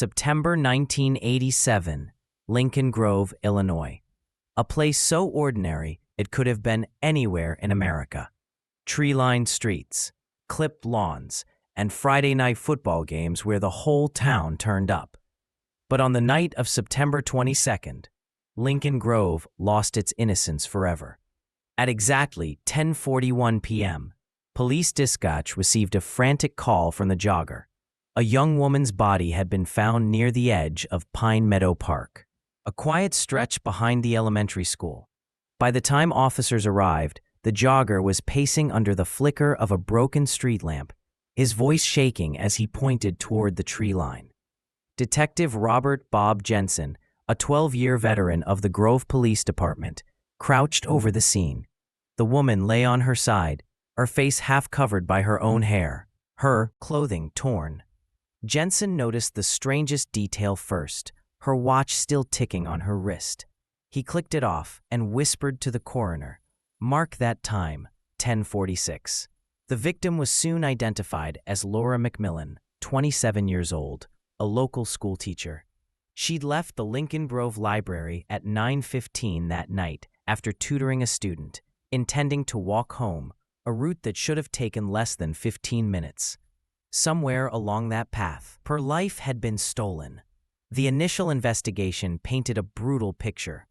September 1987, Lincoln Grove, Illinois. A place so ordinary it could have been anywhere in America. Tree-lined streets, clipped lawns, and Friday night football games where the whole town turned up. But on the night of September 22nd, Lincoln Grove lost its innocence forever. At exactly 10:41 p.m., police dispatch received a frantic call from the jogger. A young woman's body had been found near the edge of Pine Meadow Park, a quiet stretch behind the elementary school. By the time officers arrived, the jogger was pacing under the flicker of a broken street lamp, his voice shaking as he pointed toward the tree line. Detective Robert Bob Jensen, a 12-year veteran of the Grove Police Department, crouched over the scene. The woman lay on her side, her face half covered by her own hair, her clothing torn. Jensen noticed the strangest detail first, her watch still ticking on her wrist. He clicked it off and whispered to the coroner, "Mark that time, 10:46. The victim was soon identified as Laura McMillan, 27 years old, a local schoolteacher. She'd left the Lincoln Grove Library at 9:15 that night after tutoring a student, intending to walk home, a route that should have taken less than 15 minutes. Somewhere along that path, her life had been stolen. The initial investigation painted a brutal picture.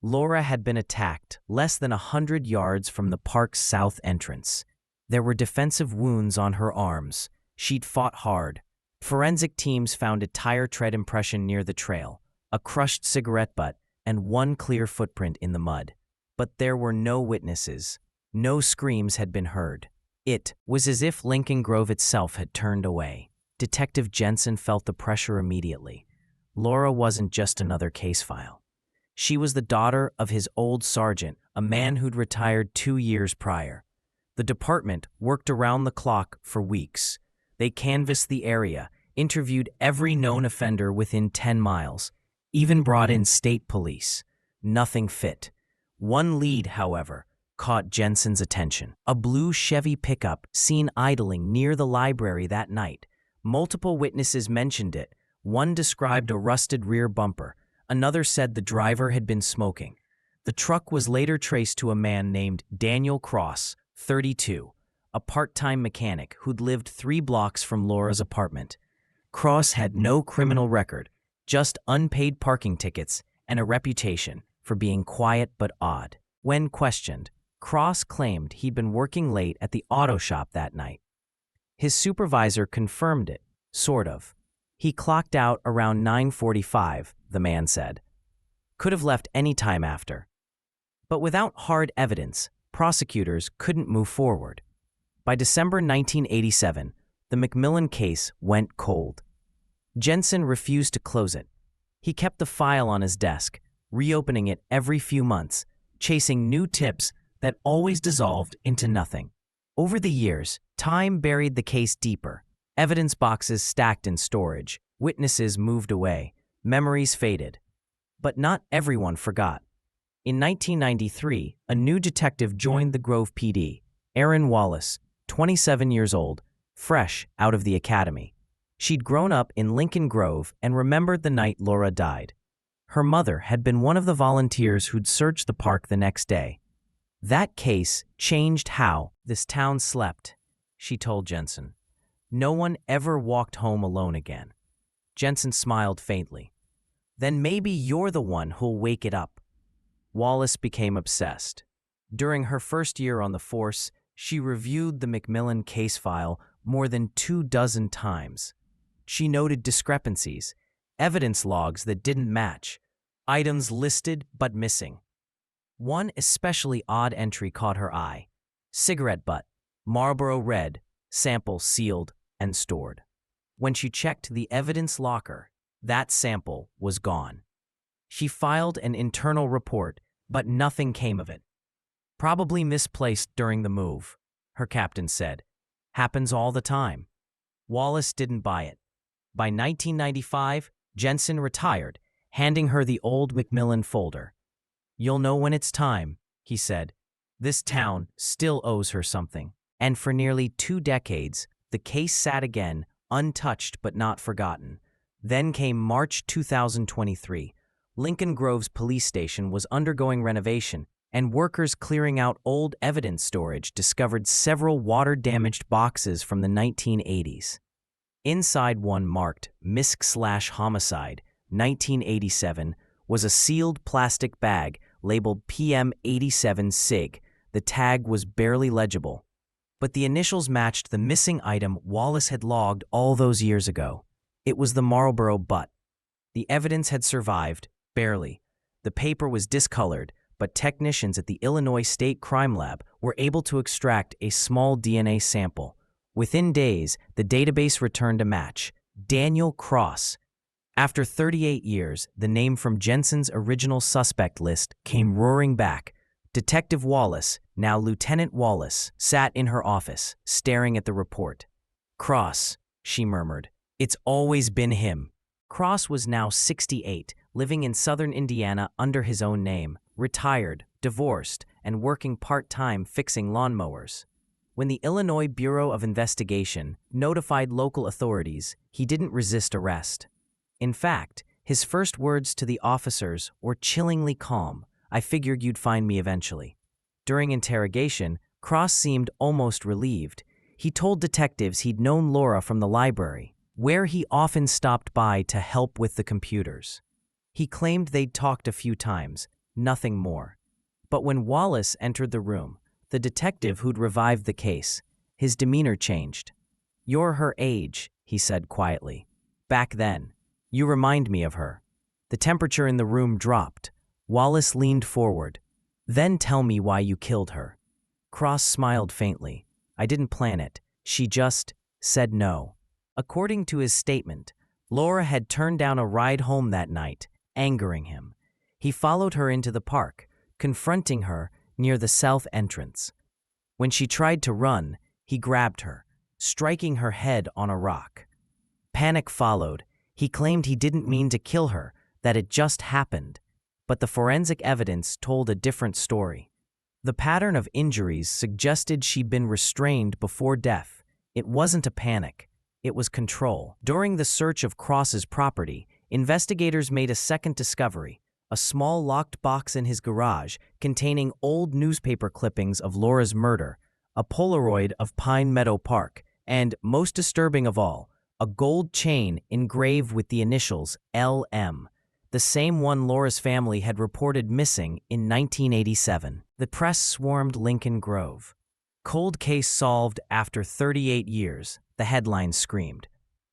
Laura had been attacked less than 100 yards from the park's south entrance. There were defensive wounds on her arms. She'd fought hard. Forensic teams found a tire tread impression near the trail, a crushed cigarette butt, and one clear footprint in the mud. But there were no witnesses. No screams had been heard. It was as if Lincoln Grove itself had turned away. Detective Jensen felt the pressure immediately. Laura wasn't just another case file. She was the daughter of his old sergeant, a man who'd retired 2 years prior. The department worked around the clock for weeks. They canvassed the area, interviewed every known offender within 10 miles, even brought in state police. Nothing fit. One lead, however, caught Jensen's attention. A blue Chevy pickup seen idling near the library that night. Multiple witnesses mentioned it. One described a rusted rear bumper. Another said the driver had been smoking. The truck was later traced to a man named Daniel Cross, 32, a part-time mechanic who'd lived 3 blocks from Laura's apartment. Cross had no criminal record, just unpaid parking tickets and a reputation for being quiet but odd. When questioned, Cross claimed he'd been working late at the auto shop that night. His supervisor confirmed it, sort of. He clocked out around 9:45, the man said. Could have left any time after. But without hard evidence, prosecutors couldn't move forward. By December 1987, the McMillan case went cold. Jensen refused to close it. He kept the file on his desk, reopening it every few months, chasing new tips that always dissolved into nothing. Over the years, time buried the case deeper. Evidence boxes stacked in storage, witnesses moved away, memories faded. But not everyone forgot. In 1993, a new detective joined the Grove PD, Erin Wallace, 27 years old, fresh out of the academy. She'd grown up in Lincoln Grove and remembered the night Laura died. Her mother had been one of the volunteers who'd searched the park the next day. That case changed how this town slept, she told Jensen. No one ever walked home alone again. Jensen smiled faintly. Then maybe you're the one who'll wake it up. Wallace became obsessed. During her first year on the force, she reviewed the McMillan case file more than 24 times. She noted discrepancies, evidence logs that didn't match, items listed but missing. One especially odd entry caught her eye. Cigarette butt, Marlboro Red, sample sealed and stored. When she checked the evidence locker, that sample was gone. She filed an internal report, but nothing came of it. Probably misplaced during the move, her captain said. Happens all the time. Wallace didn't buy it. By 1995, Jensen retired, handing her the old McMillan folder. You'll know when it's time, he said. This town still owes her something. And for nearly 2 decades, the case sat again, untouched but not forgotten. Then came March 2023. Lincoln Grove's police station was undergoing renovation, and workers clearing out old evidence storage discovered several water-damaged boxes from the 1980s. Inside one marked MISC/homicide, 1987, was a sealed plastic bag labeled PM87 SIG. The tag was barely legible, but the initials matched the missing item Wallace had logged all those years ago. It was the Marlboro butt. The evidence had survived, barely. The paper was discolored, but technicians at the Illinois State Crime Lab were able to extract a small DNA sample. Within days, the database returned a match: Daniel Cross. After 38 years, the name from Jensen's original suspect list came roaring back. Detective Wallace, now Lieutenant Wallace, sat in her office, staring at the report. "Cross," she murmured. "It's always been him." Cross was now 68, living in southern Indiana under his own name, retired, divorced, and working part-time fixing lawnmowers. When the Illinois Bureau of Investigation notified local authorities, he didn't resist arrest. In fact, his first words to the officers were chillingly calm. "I figured you'd find me eventually." During interrogation, Cross seemed almost relieved. He told detectives he'd known Laura from the library, where he often stopped by to help with the computers. He claimed they'd talked a few times, nothing more. But when Wallace entered the room, the detective who'd revived the case, his demeanor changed. "You're her age," he said quietly. "Back then. You remind me of her." The temperature in the room dropped. Wallace leaned forward. "Then tell me why you killed her." Cross smiled faintly. "I didn't plan it. She just said no." According to his statement, Laura had turned down a ride home that night, angering him. He followed her into the park, confronting her near the south entrance. When she tried to run, he grabbed her, striking her head on a rock. Panic followed. He claimed he didn't mean to kill her, that it just happened. But the forensic evidence told a different story. The pattern of injuries suggested she'd been restrained before death. It wasn't a panic. It was control. During the search of Cross's property, investigators made a second discovery: a small locked box in his garage containing old newspaper clippings of Laura's murder, a Polaroid of Pine Meadow Park, and, most disturbing of all, a gold chain engraved with the initials LM, the same one Laura's family had reported missing in 1987. The press swarmed Lincoln Grove. "Cold case solved after 38 years, the headline screamed.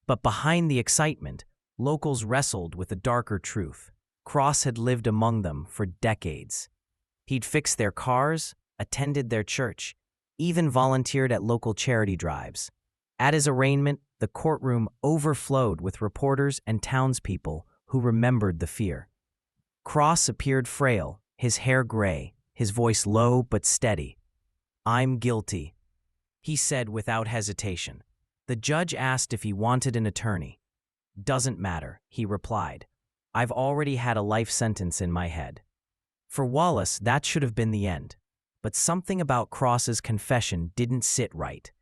But behind the excitement, locals wrestled with a darker truth. Cross had lived among them for decades. He'd fixed their cars, attended their church, even volunteered at local charity drives. At his arraignment, the courtroom overflowed with reporters and townspeople who remembered the fear. Cross appeared frail, his hair gray, his voice low but steady. "I'm guilty," he said without hesitation. The judge asked if he wanted an attorney. "Doesn't matter," he replied. "I've already had a life sentence in my head." For Wallace, that should have been the end. But something about Cross's confession didn't sit right.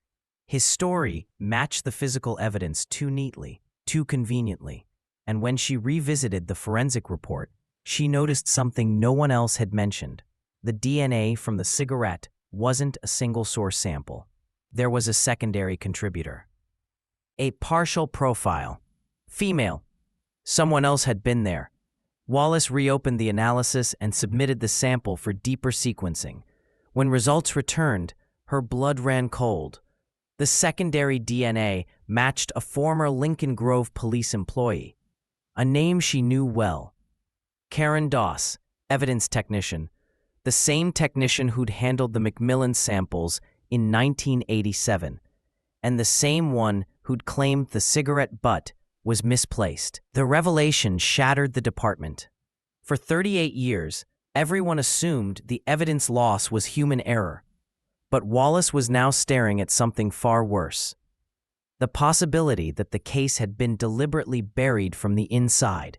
His story matched the physical evidence too neatly, too conveniently. And when she revisited the forensic report, she noticed something no one else had mentioned. The DNA from the cigarette wasn't a single-source sample. There was a secondary contributor. A partial profile. Female. Someone else had been there. Wallace reopened the analysis and submitted the sample for deeper sequencing. When results returned, her blood ran cold. The secondary DNA matched a former Lincoln Grove police employee, a name she knew well. Karen Doss, evidence technician, the same technician who'd handled the McMillan samples in 1987, and the same one who'd claimed the cigarette butt was misplaced. The revelation shattered the department. For 38 years, everyone assumed the evidence loss was human error. But Wallace was now staring at something far worse. The possibility that the case had been deliberately buried from the inside,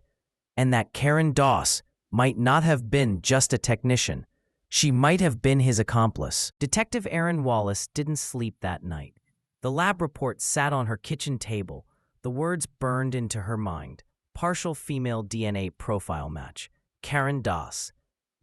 and that Karen Doss might not have been just a technician. She might have been his accomplice. Detective Erin Wallace didn't sleep that night. The lab report sat on her kitchen table, The words burned into her mind. Partial female DNA profile match. Karen Doss.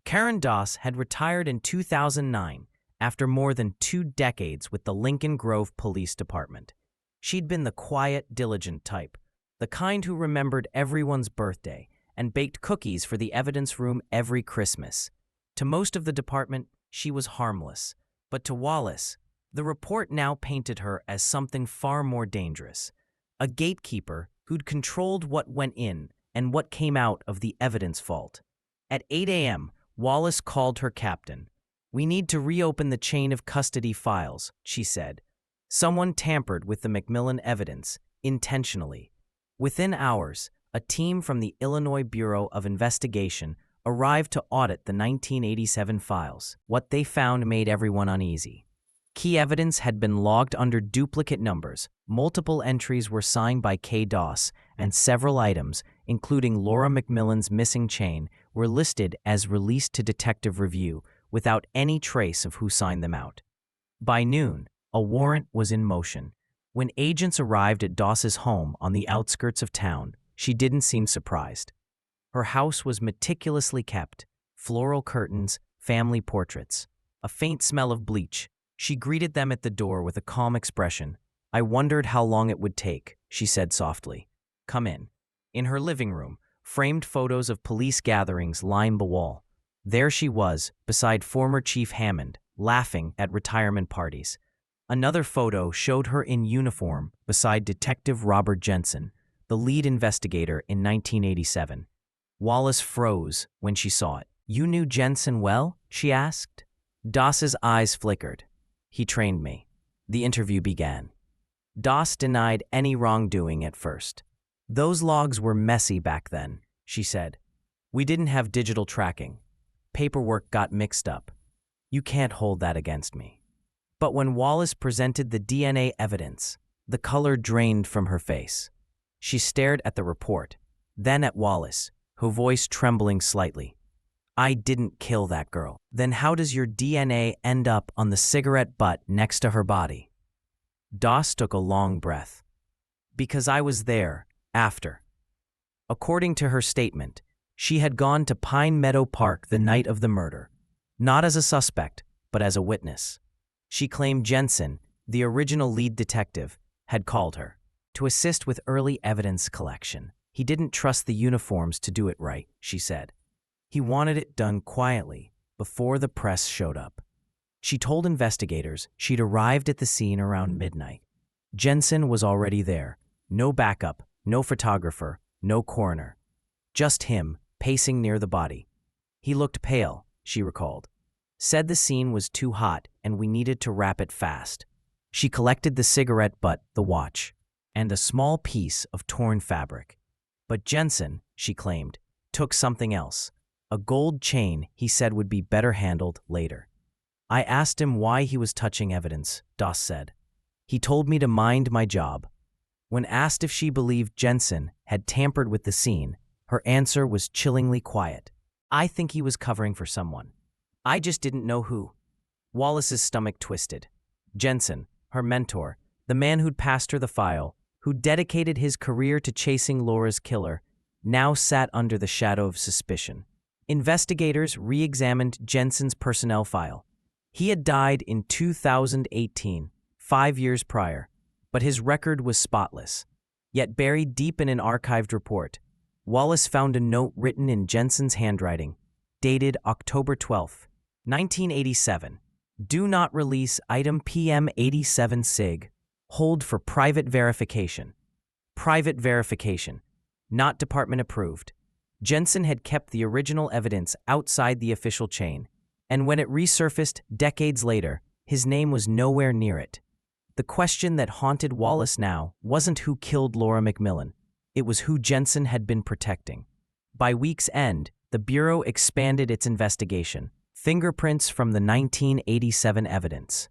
Karen Doss had retired in 2009 after more than 2 decades with the Lincoln Grove Police Department. She'd been the quiet, diligent type, the kind who remembered everyone's birthday and baked cookies for the evidence room every Christmas. To most of the department, she was harmless. But to Wallace, the report now painted her as something far more dangerous. A gatekeeper who'd controlled what went in and what came out of the evidence vault. At 8 a.m., Wallace called her captain. "We need to reopen the chain of custody files," she said. Someone tampered with the McMillan evidence, intentionally. Within hours, a team from the Illinois Bureau of Investigation arrived to audit the 1987 files. What they found made everyone uneasy. Key evidence had been logged under duplicate numbers. Multiple entries were signed by K. Doss, and several items, including Laura McMillan's missing chain, were listed as released to detective review without any trace of who signed them out. By noon, a warrant was in motion. When agents arrived at Doss's home on the outskirts of town, she didn't seem surprised. Her house was meticulously kept, floral curtains, family portraits, a faint smell of bleach. She greeted them at the door with a calm expression. "I wondered how long it would take," she said softly. "Come in." In her living room, framed photos of police gatherings lined the wall. There she was, beside former Chief Hammond, laughing at retirement parties. Another photo showed her in uniform beside Detective Robert Jensen, the lead investigator in 1987. Wallace froze when she saw it. "You knew Jensen well?" she asked. Doss's eyes flickered. "He trained me." The interview began. Doss denied any wrongdoing at first. "Those logs were messy back then," she said. "We didn't have digital tracking. Paperwork got mixed up. You can't hold that against me." But when Wallace presented the DNA evidence, the color drained from her face. She stared at the report, then at Wallace, her voice trembling slightly. "I didn't kill that girl." "Then how does your DNA end up on the cigarette butt next to her body?" Doss took a long breath. "Because I was there, after." According to her statement, she had gone to Pine Meadow Park the night of the murder, not as a suspect, but as a witness. She claimed Jensen, the original lead detective, had called her to assist with early evidence collection. "He didn't trust the uniforms to do it right," she said. "He wanted it done quietly, before the press showed up." She told investigators she'd arrived at the scene around midnight. Jensen was already there. No backup, no photographer, no coroner. Just him, pacing near the body. "He looked pale," she recalled. "Said the scene was too hot and we needed to wrap it fast." She collected the cigarette butt, the watch, and a small piece of torn fabric. But Jensen, she claimed, took something else. A gold chain he said would be better handled later. "I asked him why he was touching evidence," Doss said. "He told me to mind my job." When asked if she believed Jensen had tampered with the scene, her answer was chillingly quiet. "I think he was covering for someone. I just didn't know who." Wallace's stomach twisted. Jensen, her mentor, the man who'd passed her the file, who dedicated his career to chasing Laura's killer, now sat under the shadow of suspicion. Investigators re-examined Jensen's personnel file. He had died in 2018, 5 years prior, but his record was spotless. Yet buried deep in an archived report, Wallace found a note written in Jensen's handwriting, dated October 12, 1987. "Do not release item PM87 SIG. Hold for private verification." Private verification, not department approved. Jensen had kept the original evidence outside the official chain, and when it resurfaced decades later, his name was nowhere near it. The question that haunted Wallace now wasn't who killed Laura McMillan. It was who Jensen had been protecting. By week's end, the Bureau expanded its investigation. Fingerprints from the 1987 evidence.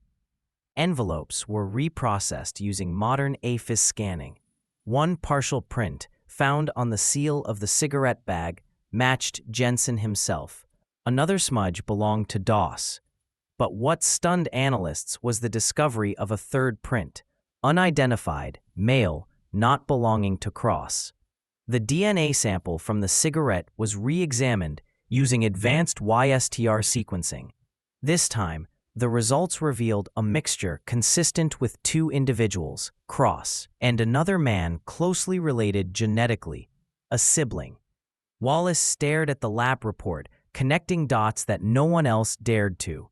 Envelopes were reprocessed using modern AFIS scanning. One partial print, found on the seal of the cigarette bag, matched Jensen himself. Another smudge belonged to Doss. But what stunned analysts was the discovery of a third print, unidentified, male, not belonging to Cross. The DNA sample from the cigarette was re-examined using advanced YSTR sequencing. This time, the results revealed a mixture consistent with two individuals, Cross, and another man closely related genetically, a sibling. Wallace stared at the lab report, connecting dots that no one else dared to.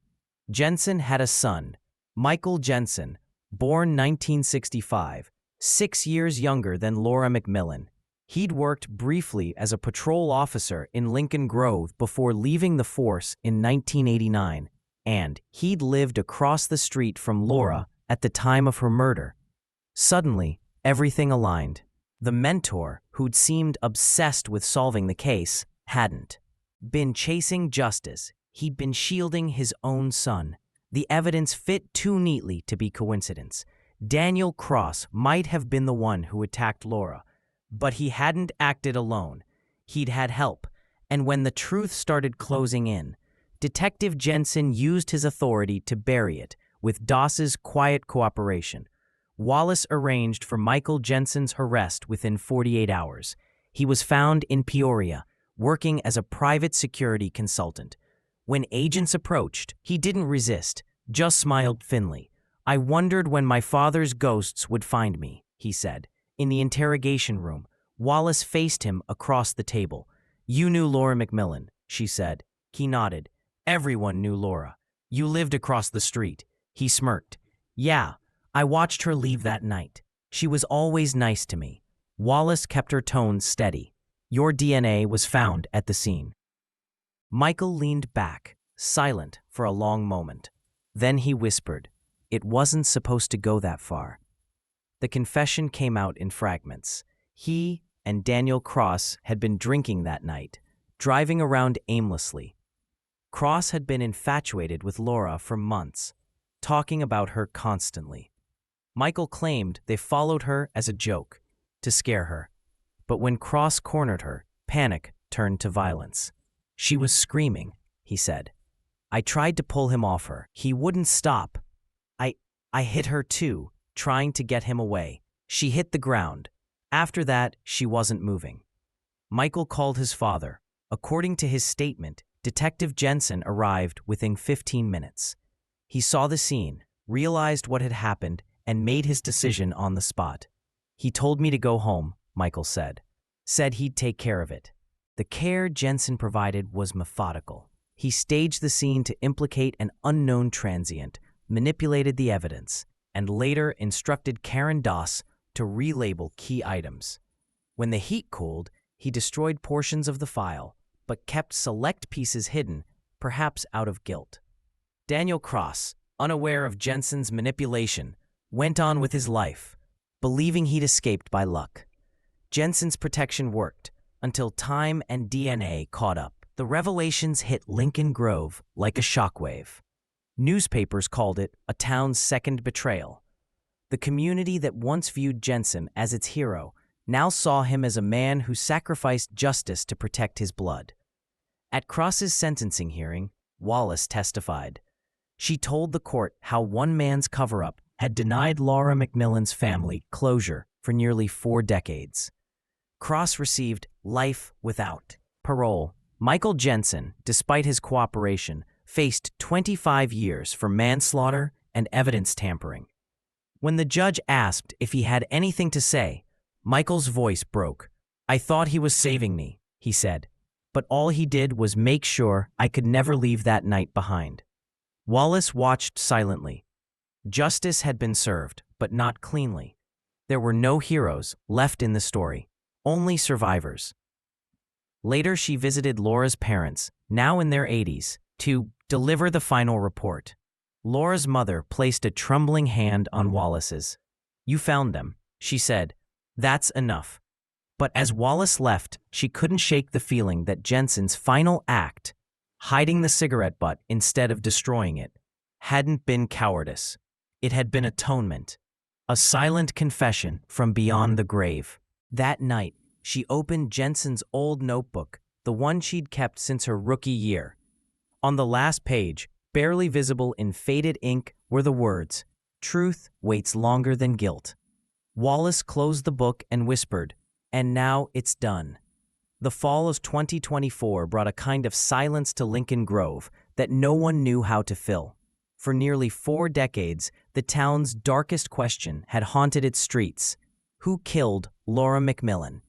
Jensen had a son, Michael Jensen, born 1965, 6 years younger than Laura McMillan. He'd worked briefly as a patrol officer in Lincoln Grove before leaving the force in 1989, and he'd lived across the street from Laura at the time of her murder. Suddenly, everything aligned. The mentor, who'd seemed obsessed with solving the case, hadn't been chasing justice. He'd been shielding his own son. The evidence fit too neatly to be coincidence. Daniel Cross might have been the one who attacked Laura, but he hadn't acted alone. He'd had help, and when the truth started closing in, Detective Jensen used his authority to bury it with Doss's quiet cooperation. Wallace arranged for Michael Jensen's arrest within 48 hours. He was found in Peoria, working as a private security consultant. When agents approached, he didn't resist, just smiled thinly. "I wondered when my father's ghosts would find me," he said. In the interrogation room, Wallace faced him across the table. "You knew Laura McMillan," she said. He nodded. "Everyone knew Laura. You lived across the street." He smirked. "Yeah, I watched her leave that night. She was always nice to me." Wallace kept her tone steady. "Your DNA was found at the scene." Michael leaned back, silent for a long moment. Then he whispered, "It wasn't supposed to go that far." The confession came out in fragments. He and Daniel Cross had been drinking that night, driving around aimlessly. Cross had been infatuated with Laura for months, talking about her constantly. Michael claimed they followed her as a joke, to scare her. But when Cross cornered her, panic turned to violence. "She was screaming," he said. "I tried to pull him off her. He wouldn't stop. I hit her too, trying to get him away. She hit the ground. After that, she wasn't moving." Michael called his father. According to his statement, Detective Jensen arrived within 15 minutes. He saw the scene, realized what had happened, and made his decision on the spot. "He told me to go home," Michael said. "Said he'd take care of it." The care Jensen provided was methodical. He staged the scene to implicate an unknown transient, manipulated the evidence, and later instructed Karen Doss to relabel key items. When the heat cooled, he destroyed portions of the file, but kept select pieces hidden, perhaps out of guilt. Daniel Cross, unaware of Jensen's manipulation, went on with his life, believing he'd escaped by luck. Jensen's protection worked, until time and DNA caught up. The revelations hit Lincoln Grove like a shockwave. Newspapers called it a town's second betrayal. The community that once viewed Jensen as its hero now saw him as a man who sacrificed justice to protect his blood. At Cross's sentencing hearing, Wallace testified. She told the court how one man's cover-up had denied Laura McMillan's family closure for nearly 4 decades. Cross received life without parole. Michael Jensen, despite his cooperation, faced 25 years for manslaughter and evidence tampering. When the judge asked if he had anything to say, Michael's voice broke. "I thought he was saving me," he said, "but all he did was make sure I could never leave that night behind." Wallace watched silently. Justice had been served, but not cleanly. There were no heroes left in the story, only survivors. Later, she visited Laura's parents, now in their 80s, to deliver the final report. Laura's mother placed a trembling hand on Wallace's. "You found them," she said. "That's enough." But as Wallace left, she couldn't shake the feeling that Jensen's final act, hiding the cigarette butt instead of destroying it, hadn't been cowardice. It had been atonement, a silent confession from beyond the grave. That night, she opened Jensen's old notebook, the one she'd kept since her rookie year. On the last page, barely visible in faded ink, were the words, "Truth waits longer than guilt." Wallace closed the book and whispered, "And now it's done." The fall of 2024 brought a kind of silence to Lincoln Grove that no one knew how to fill. For nearly 4 decades, the town's darkest question had haunted its streets. Who killed Laura McMillan?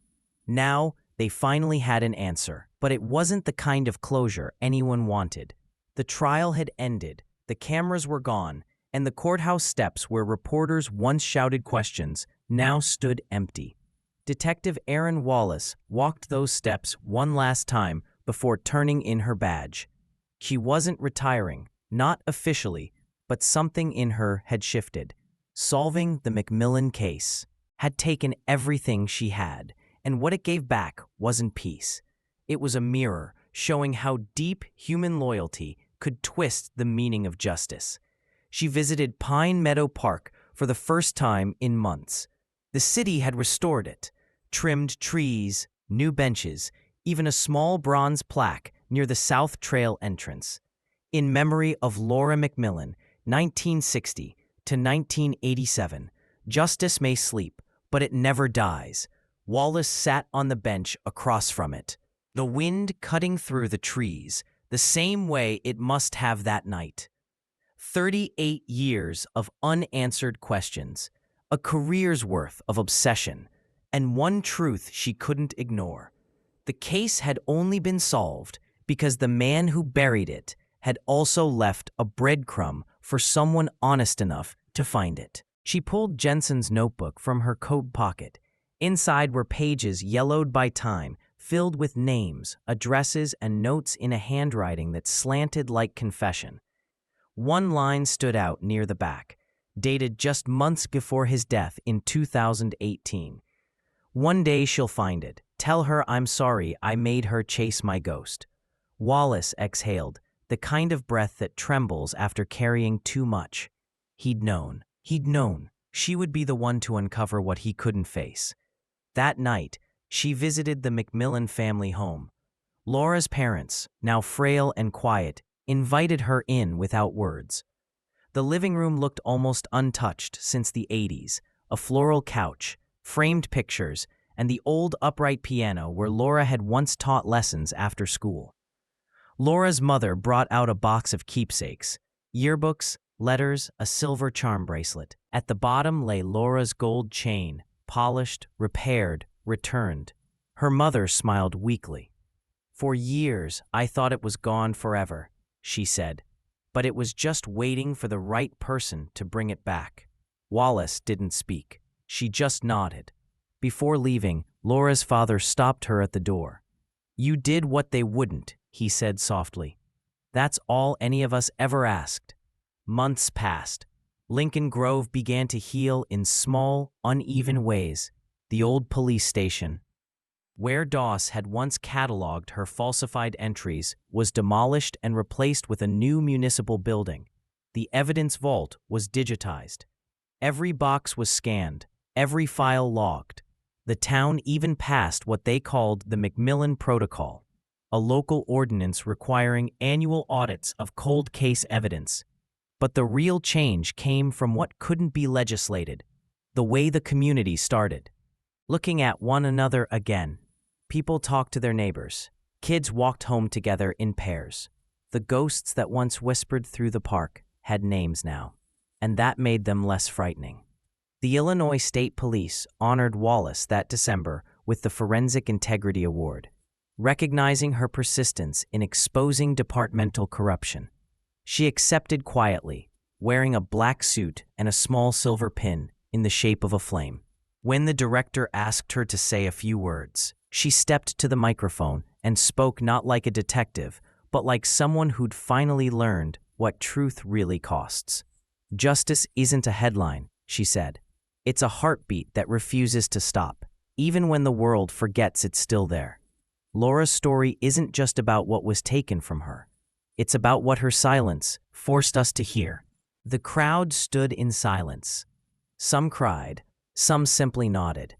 Now, they finally had an answer, but it wasn't the kind of closure anyone wanted. The trial had ended, the cameras were gone, and the courthouse steps where reporters once shouted questions now stood empty. Detective Erin Wallace walked those steps one last time before turning in her badge. She wasn't retiring, not officially, but something in her had shifted. Solving the McMillan case had taken everything she had, and what it gave back wasn't peace. It was a mirror showing how deep human loyalty could twist the meaning of justice. She visited Pine Meadow Park for the first time in months. The city had restored it. Trimmed trees, new benches, even a small bronze plaque near the South Trail entrance. In memory of Laura McMillan, 1960 to 1987, justice may sleep, but it never dies. Wallace sat on the bench across from it, the wind cutting through the trees, the same way it must have that night. 38 years of unanswered questions, a career's worth of obsession, and one truth she couldn't ignore. The case had only been solved because the man who buried it had also left a breadcrumb for someone honest enough to find it. She pulled Jensen's notebook from her coat pocket. Inside were pages yellowed by time, filled with names, addresses, and notes in a handwriting that slanted like confession. One line stood out near the back, dated just months before his death in 2018. "One day she'll find it. Tell her I'm sorry I made her chase my ghost." Wallace exhaled, the kind of breath that trembles after carrying too much. He'd known. She would be the one to uncover what he couldn't face. That night, she visited the McMillan family home. Laura's parents, now frail and quiet, invited her in without words. The living room looked almost untouched since the 80s, a floral couch, framed pictures, and the old upright piano where Laura had once taught lessons after school. Laura's mother brought out a box of keepsakes, yearbooks, letters, a silver charm bracelet. At the bottom lay Laura's gold chain, polished, repaired, returned. Her mother smiled weakly. "For years, I thought it was gone forever," she said, "but it was just waiting for the right person to bring it back." Wallace didn't speak. She just nodded. Before leaving, Laura's father stopped her at the door. "You did what they wouldn't," he said softly. "That's all any of us ever asked." Months passed. Lincoln Grove began to heal in small, uneven ways. The old police station, where Doss had once cataloged her falsified entries, was demolished and replaced with a new municipal building. The evidence vault was digitized. Every box was scanned, every file logged. The town even passed what they called the McMillan Protocol, a local ordinance requiring annual audits of cold case evidence. But the real change came from what couldn't be legislated, the way the community started. Looking at one another again. People talked to their neighbors. Kids walked home together in pairs. The ghosts that once whispered through the park had names now, and that made them less frightening. The Illinois State Police honored Wallace that December with the Forensic Integrity Award, recognizing her persistence in exposing departmental corruption. She accepted quietly, wearing a black suit and a small silver pin in the shape of a flame. When the director asked her to say a few words, she stepped to the microphone and spoke not like a detective, but like someone who'd finally learned what truth really costs. "Justice isn't a headline," she said. "It's a heartbeat that refuses to stop, even when the world forgets it's still there." Laura's story isn't just about what was taken from her. It's about what her silence forced us to hear. The crowd stood in silence. Some cried, some simply nodded.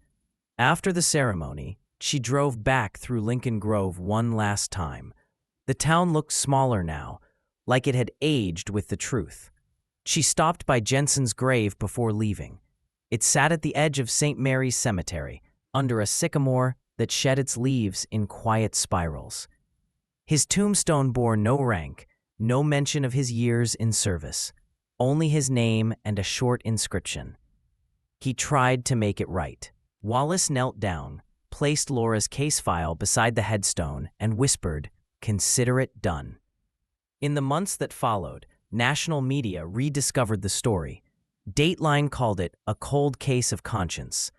After the ceremony, she drove back through Lincoln Grove one last time. The town looked smaller now, like it had aged with the truth. She stopped by Jensen's grave before leaving. It sat at the edge of St. Mary's Cemetery, under a sycamore that shed its leaves in quiet spirals. His tombstone bore no rank, no mention of his years in service, only his name and a short inscription. He tried to make it right. Wallace knelt down, placed Laura's case file beside the headstone, and whispered, "Consider it done." In the months that followed, national media rediscovered the story. Dateline called it a cold case of conscience.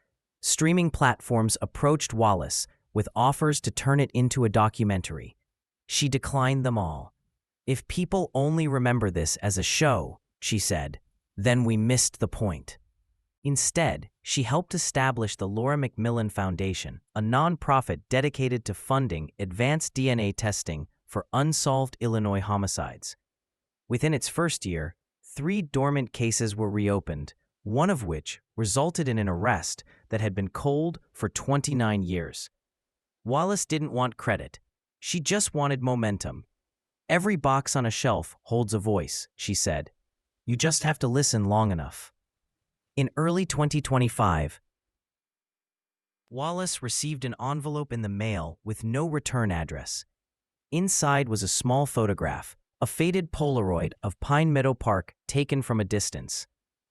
Streaming platforms approached Wallace with offers to turn it into a documentary. She declined them all. "If people only remember this as a show," she said, "then we missed the point." Instead, she helped establish the Laura McMillan Foundation, a nonprofit dedicated to funding advanced DNA testing for unsolved Illinois homicides. Within its first year, 3 dormant cases were reopened, one of which resulted in an arrest that had been cold for 29 years. Wallace didn't want credit. She just wanted momentum. "Every box on a shelf holds a voice," she said. "You just have to listen long enough." In early 2025, Wallace received an envelope in the mail with no return address. Inside was a small photograph, a faded Polaroid of Pine Meadow Park taken from a distance.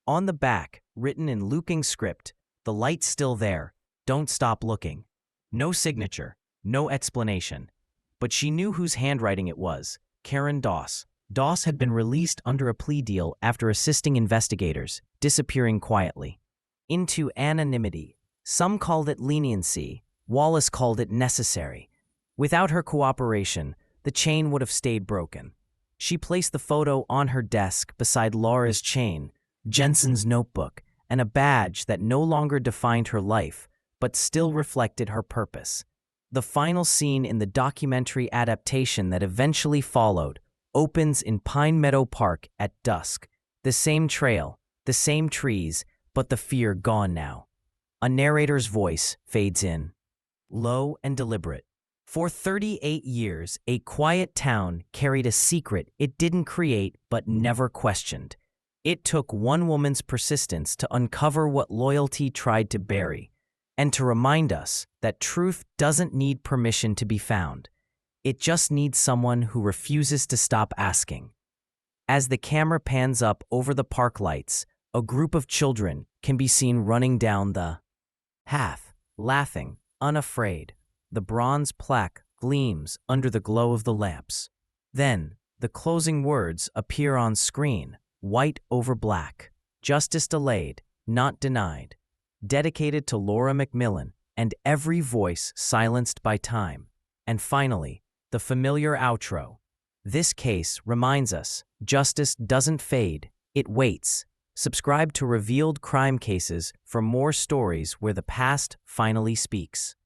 On the back, written in Luking script, "The light's still there. Don't stop looking." No signature, no explanation. But she knew whose handwriting it was: Karen Doss. Doss had been released under a plea deal after assisting investigators, disappearing quietly into anonymity. Some called it leniency. Wallace called it necessary. Without her cooperation, the chain would have stayed broken. She placed the photo on her desk beside Laura's chain, Jensen's notebook, and a badge that no longer defined her life, but still reflected her purpose. The final scene in the documentary adaptation that eventually followed opens in Pine Meadow Park at dusk. The same trail, the same trees, but the fear gone now. A narrator's voice fades in, low and deliberate. For 38 years, a quiet town carried a secret it didn't create but never questioned. It took one woman's persistence to uncover what loyalty tried to bury, and to remind us that truth doesn't need permission to be found. It just needs someone who refuses to stop asking. As the camera pans up over the park lights, a group of children can be seen running down the path, laughing, unafraid. The bronze plaque gleams under the glow of the lamps. Then, the closing words appear on screen, white over black. "Justice delayed, not denied." Dedicated to Laura McMillan and every voice silenced by time. And finally, the familiar outro. This case reminds us justice doesn't fade, it waits. Subscribe to Revealed Crime Cases for more stories where the past finally speaks.